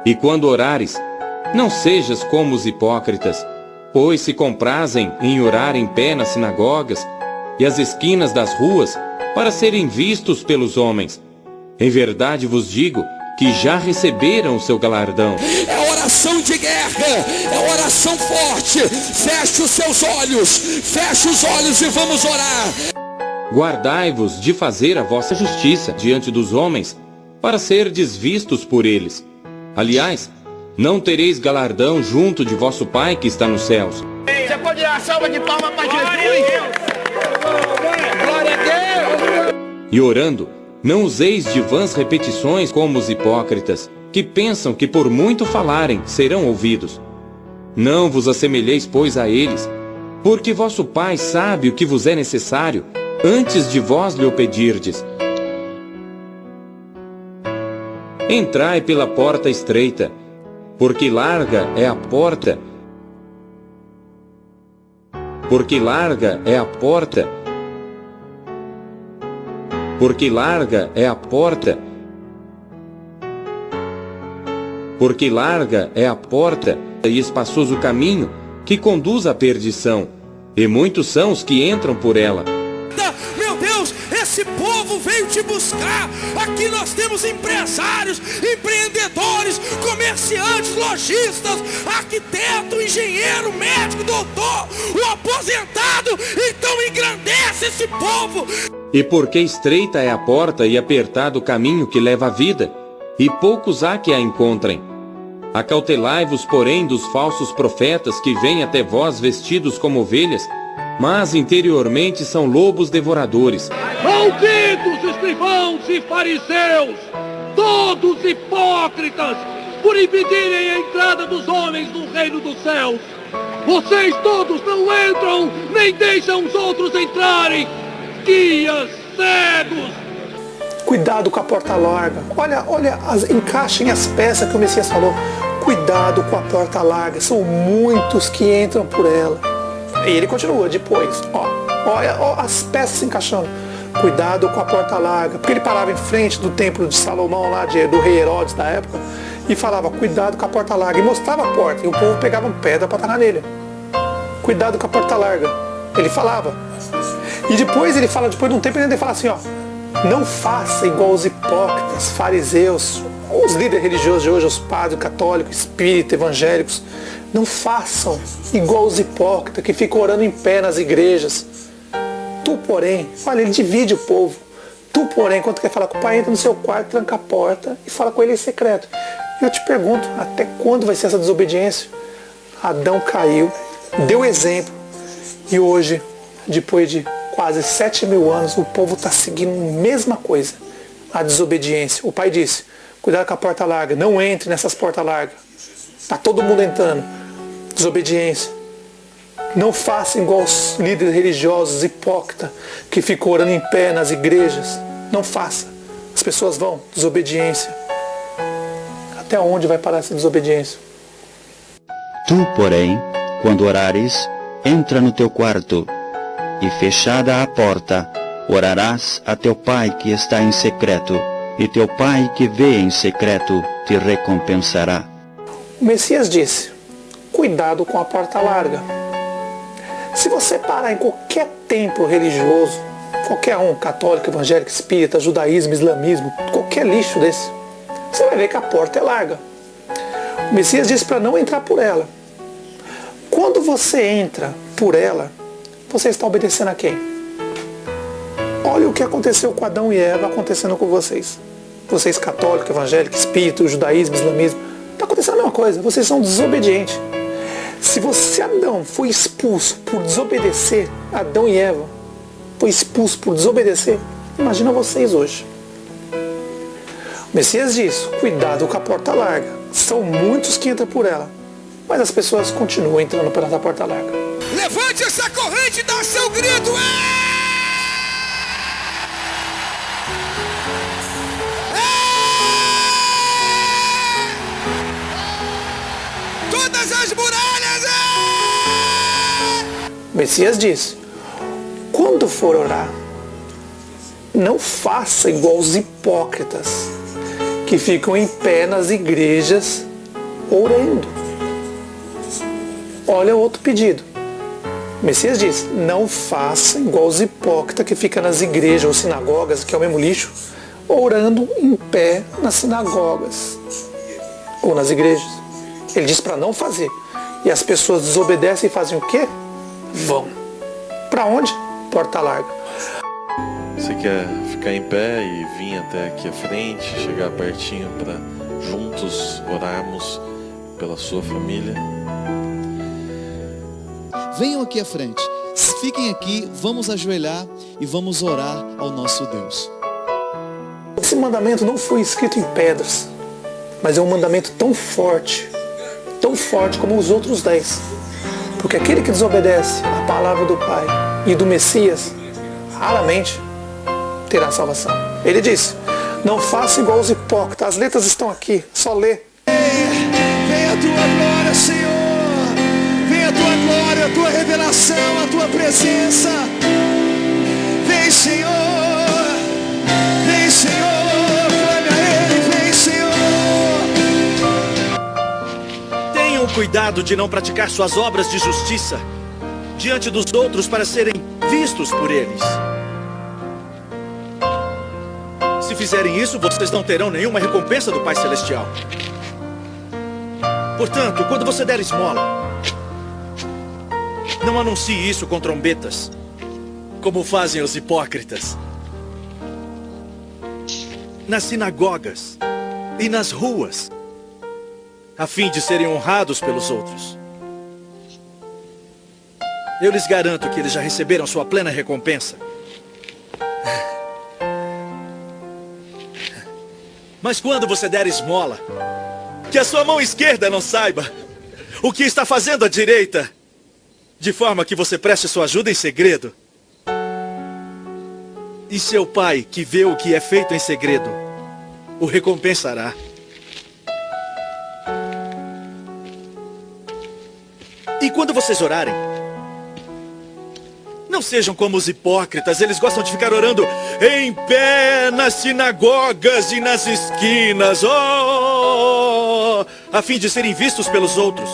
E quando orares, não sejas como os hipócritas, pois se comprazem em orar em pé nas sinagogas e às esquinas das ruas, para serem vistos pelos homens. Em verdade vos digo que já receberam o seu galardão. É oração de guerra, é oração forte. Feche os seus olhos, feche os olhos e vamos orar. Guardai-vos de fazer a vossa justiça diante dos homens, para serdes vistos por eles. Aliás, não tereis galardão junto de vosso Pai que está nos céus. Você pode dar uma salva de palmas para Jesus? Glória a Deus! E orando, não useis de vãs repetições como os hipócritas, que pensam que por muito falarem serão ouvidos. Não vos assemelheis, pois, a eles, porque vosso Pai sabe o que vos é necessário, antes de vós lhe o pedirdes. Entrai pela porta estreita, porque larga é a porta, porque larga é a porta e espaçoso o caminho que conduz à perdição, e muitos são os que entram por ela. Meu Deus, esse povo veio te buscar. Aqui nós temos empresários, empreendedores, comerciantes, lojistas, arquiteto, engenheiro, médico, doutor, o aposentado. Então engrandece esse povo. E porque estreita é a porta e apertado o caminho que leva à vida, e poucos há que a encontrem. Acautelai-vos, porém, dos falsos profetas que vêm até vós vestidos como ovelhas, mas interiormente são lobos devoradores. Malditos escrivãos e fariseus, todos hipócritas, por impedirem a entrada dos homens no reino dos céus. Vocês todos não entram, nem deixam os outros entrarem. Guias, cegos. Cuidado com a porta larga. Olha, encaixem as peças que o Messias falou. Cuidado com a porta larga. São muitos que entram por ela. E ele continua depois. Olha as peças se encaixando. Cuidado com a porta larga. Porque ele parava em frente do templo de Salomão, lá do rei Herodes da época, e falava, cuidado com a porta larga. E mostrava a porta. E o povo pegava pedra para tacar nele. Cuidado com a porta larga. Ele falava. E depois ele fala, depois de um tempo ele fala assim, não faça igual os hipócritas, fariseus, os líderes religiosos de hoje, os padres católicos, espíritas, evangélicos. Não façam igual os hipócritas que ficam orando em pé nas igrejas. Tu, porém, olha, ele divide o povo. Tu, porém, quando quer falar com o pai, entra no seu quarto, tranca a porta e fala com ele em secreto. Eu te pergunto, até quando vai ser essa desobediência? Adão caiu, deu exemplo, e hoje, depois de quase 7.000 anos, o povo está seguindo a mesma coisa, a desobediência. O pai disse, cuidado com a porta larga, não entre nessas portas largas. Está todo mundo entrando. Desobediência. Não faça igual os líderes religiosos hipócritas que ficam orando em pé nas igrejas. Não faça. As pessoas vão. Desobediência. Até onde vai parar essa desobediência? Tu, porém, quando orares, entra no teu quarto, e fechada a porta, orarás a teu Pai que está em secreto, e teu Pai que vê em secreto te recompensará. O Messias disse, cuidado com a porta larga. Se você parar em qualquer templo religioso, qualquer um, católico, evangélico, espírita, judaísmo, islamismo, qualquer lixo desse, você vai ver que a porta é larga. O Messias disse para não entrar por ela. Quando você entra por ela, você está obedecendo a quem? Olha o que aconteceu com Adão e Eva acontecendo com vocês. Vocês católicos, evangélicos, espíritos, judaísmo, islamismo, está acontecendo a mesma coisa. Vocês são desobedientes. Se Adão foi expulso por desobedecer, Adão e Eva foi expulso por desobedecer, imagina vocês hoje. O Messias diz, cuidado com a porta larga. São muitos que entram por ela, mas as pessoas continuam entrando pela porta larga. Levante essa corrente e dá seu grito. Todas as muralhas. O Messias disse, quando for orar, não faça igual os hipócritas que ficam em pé nas igrejas orando. Olha outro pedido. O Messias diz, não faça igual os hipócritas que ficam nas igrejas ou sinagogas, que é o mesmo lixo, orando em pé nas sinagogas ou nas igrejas. Ele diz para não fazer. E as pessoas desobedecem e fazem o quê? Vão. Para onde? Porta larga. Você quer ficar em pé e vir até aqui à frente, chegar pertinho para juntos orarmos pela sua família? Venham aqui à frente, fiquem aqui, vamos ajoelhar e vamos orar ao nosso Deus. Esse mandamento não foi escrito em pedras, mas é um mandamento tão forte como os outros 10. Porque aquele que desobedece à palavra do Pai e do Messias, raramente terá salvação. Ele disse, não faça igual os hipócritas, as letras estão aqui, só lê. Venha a tua glória, Senhor. Venha a tua glória, a tua revelação, a tua presença. Vem, Senhor. Vem, Senhor. Clame a Ele, vem, Senhor. Tenham cuidado de não praticar suas obras de justiça diante dos outros para serem vistos por eles. Se fizerem isso, vocês não terão nenhuma recompensa do Pai Celestial. Portanto, quando você der esmola, não anuncie isso com trombetas, como fazem os hipócritas. Nas sinagogas e nas ruas, a fim de serem honrados pelos outros. Eu lhes garanto que eles já receberam sua plena recompensa. Mas quando você der esmola, que a sua mão esquerda não saiba o que está fazendo a direita, de forma que você preste sua ajuda em segredo. E seu Pai, que vê o que é feito em segredo, o recompensará. E quando vocês orarem, não sejam como os hipócritas. Eles gostam de ficar orando em pé nas sinagogas e nas esquinas, a fim de serem vistos pelos outros.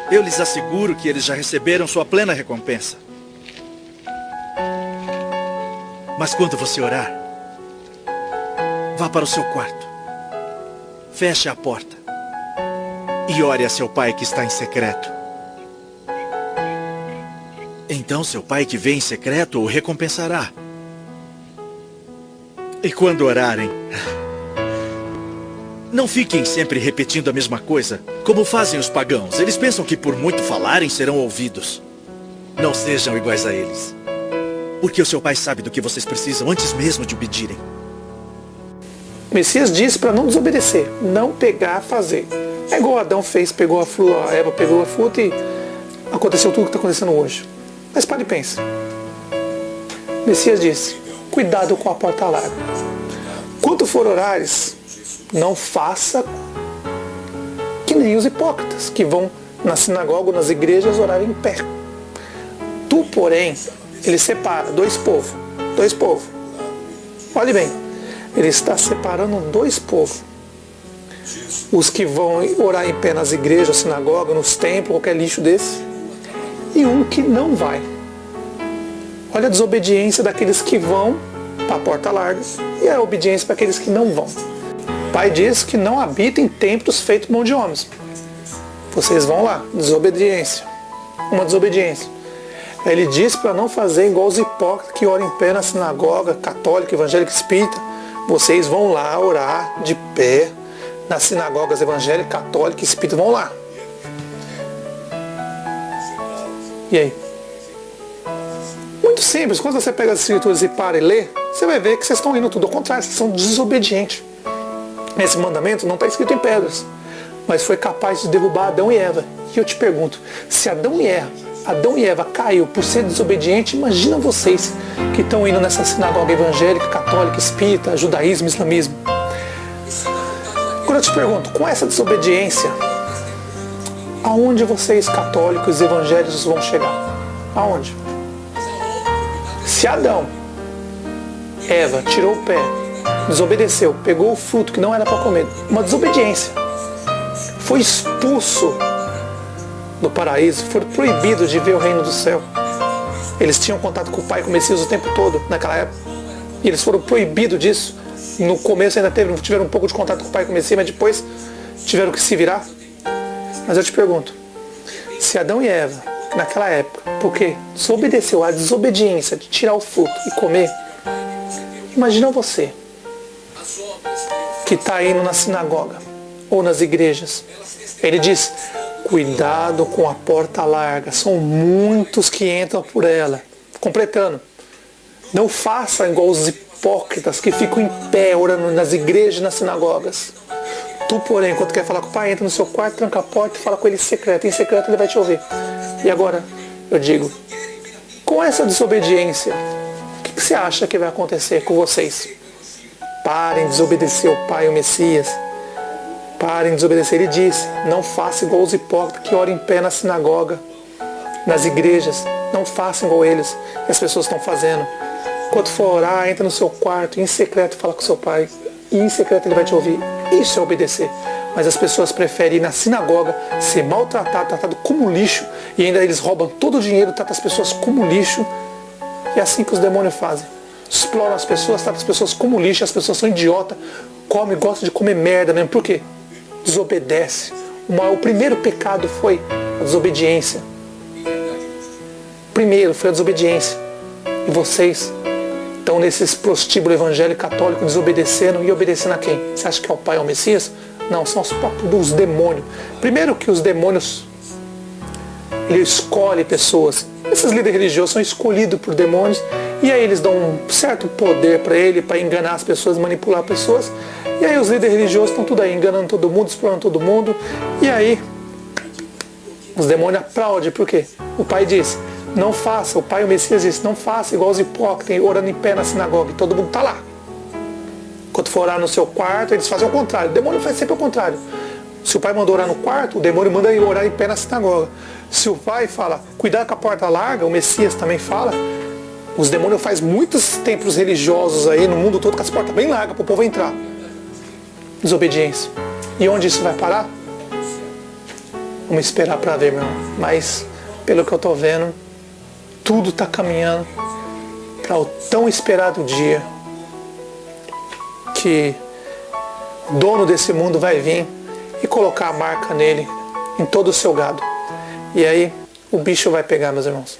Eu lhes asseguro que eles já receberam sua plena recompensa. Mas quando você orar, vá para o seu quarto, feche a porta e ore a seu Pai que está em secreto. Então seu Pai que vê em secreto o recompensará. E quando orarem, não fiquem sempre repetindo a mesma coisa, como fazem os pagãos. Eles pensam que por muito falarem serão ouvidos. Não sejam iguais a eles, porque o seu Pai sabe do que vocês precisam antes mesmo de o pedirem. O Messias disse para não desobedecer, não pegar, fazer. É igual Adão fez, a Eva pegou a fruta e aconteceu tudo o que está acontecendo hoje. Mas pare e pense. O Messias disse, cuidado com a porta larga. Quando for orares, não faça que nem os hipócritas, que vão na sinagoga ou nas igrejas orar em pé. Tu, porém, ele separa dois povos. Olhe bem, ele está separando dois povos. Os que vão orar em pé nas igrejas, sinagoga, nos templos, qualquer lixo desse. E um que não vai. Olha a desobediência daqueles que vão para a porta larga e a obediência para aqueles que não vão. O Pai diz que não habita em templos feitos por mão de homens. Vocês vão lá, desobediência. Uma desobediência. Ele diz para não fazer igual os hipócritas que oram em pé na sinagoga católica, evangélica, espírita. Vocês vão lá orar de pé nas sinagogas evangélicas, católicas, espírita. Vão lá. E aí? Muito simples. Quando você pega as escrituras e para e lê, você vai ver que vocês estão indo tudo ao contrário. Vocês são desobedientes. Esse mandamento não está escrito em pedras, mas foi capaz de derrubar Adão e Eva. E eu te pergunto, se Adão e Eva caiu por ser desobediente, imagina vocês que estão indo nessa sinagoga evangélica, católica, espírita, judaísmo, islamismo. Agora eu te pergunto, com essa desobediência, aonde vocês católicos e evangélicos vão chegar? Aonde? Se Adão, Eva tirou o pé desobedeceu, pegou o fruto que não era para comer, uma desobediência, foi expulso do paraíso, foi proibido de ver o reino do céu. Eles tinham contato com o Pai e com o Messias o tempo todo, naquela época, e eles foram proibidos disso. No começo ainda tiveram um pouco de contato com o Pai e com o Messias, mas depois tiveram que se virar. Mas eu te pergunto, se Adão e Eva, naquela época, porque desobedeceu a desobediência de tirar o fruto e comer, imagina você que está indo na sinagoga ou nas igrejas. Ele diz, cuidado com a porta larga, são muitos que entram por ela. Completando, não faça igual os hipócritas que ficam em pé orando nas igrejas e nas sinagogas. Tu, porém, quando quer falar com o Pai, entra no seu quarto, tranca a porta e fala com ele em secreto. Em secreto ele vai te ouvir. E agora, eu digo, com essa desobediência, o que você acha que vai acontecer com vocês? Parem de desobedecer o Pai e o Messias. Parem de desobedecer. Ele disse, não faça igual os hipócritas que oram em pé na sinagoga, nas igrejas. Não façam igual eles, que as pessoas estão fazendo. Quando for orar, entra no seu quarto, em secreto fala com o seu Pai. E em secreto ele vai te ouvir. Isso é obedecer. Mas as pessoas preferem ir na sinagoga, ser maltratado, tratado como lixo, e ainda eles roubam todo o dinheiro, tratam as pessoas como lixo. E é assim que os demônios fazem. Exploram as pessoas, tratam as pessoas como lixo, as pessoas são idiotas, comem, gostam de comer merda mesmo. Por quê? Desobedece. O primeiro pecado foi a desobediência. Primeiro foi a desobediência. E vocês estão nesses prostíbulos evangélicos católicos desobedecendo e obedecendo a quem? Você acha que é o Pai ou o Messias? Não, são os próprios demônios. Primeiro que os demônios, ele escolhe pessoas. Esses líderes religiosos são escolhidos por demônios e aí eles dão um certo poder para ele, para enganar as pessoas, manipular pessoas. E aí os líderes religiosos estão tudo aí, enganando todo mundo, explorando todo mundo. E aí os demônios aplaudem, por quê? O Pai diz, não faça, o Pai e o Messias diz, não faça igual os hipócritas, orando em pé na sinagoga, e todo mundo está lá. Quando for orar no seu quarto, eles fazem o contrário. O demônio faz sempre o contrário. Se o Pai mandou orar no quarto, o demônio manda orar em pé na sinagoga. Se o Pai fala, cuidado com a porta larga, o Messias também fala, os demônios fazem muitos templos religiosos aí no mundo todo com as portas bem largas para o povo entrar. Desobediência. E onde isso vai parar? Vamos esperar para ver, meu irmão. Mas, pelo que eu estou vendo, tudo está caminhando para o tão esperado dia que o dono desse mundo vai vir e colocar a marca nele, em todo o seu gado. E aí o bicho vai pegar, meus irmãos.